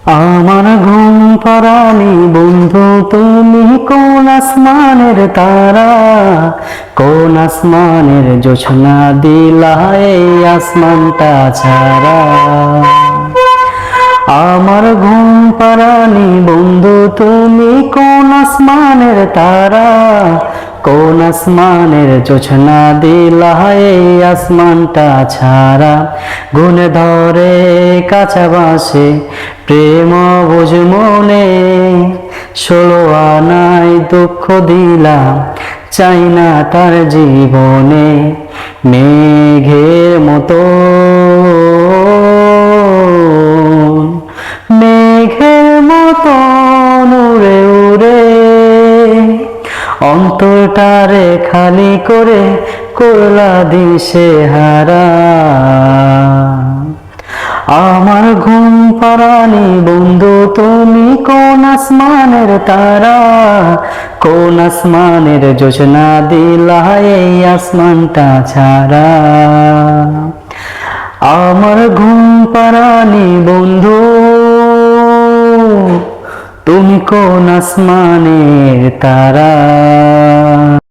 আমার ঘুম পাড়ানি বন্ধু, তুমি কোন আসমানের তারা, কোন আসমানের জোছনা দিলা এই আসমানটা ছাড়া। আমার ঘুম পাড়ানি বন্ধু, তুমি কোন আসমানের তারা, কোন আসমানের জোছনা দিলা এই আসমানটা ছাড়া। গুনে ধরে কাঁচা বাসে প্রেম বুঝ মনে, 16 আনায় দুঃখ দিলাম, চাই না তার জীবনে। মেঘের মতো, মেঘের মতো উড়ে উড়ে অন্তরটারে খালি করে করলা দিশে হারা। আমার ঘুম পাড়ানি বন্ধু, তুমি কোন আসমানের তারা, কোন আসমানের জোছনা দিলা এই আসমানটা ছাড়া। আমার ঘুম পাড়ানি বন্ধু, তুমি কোন আসমানের তারা।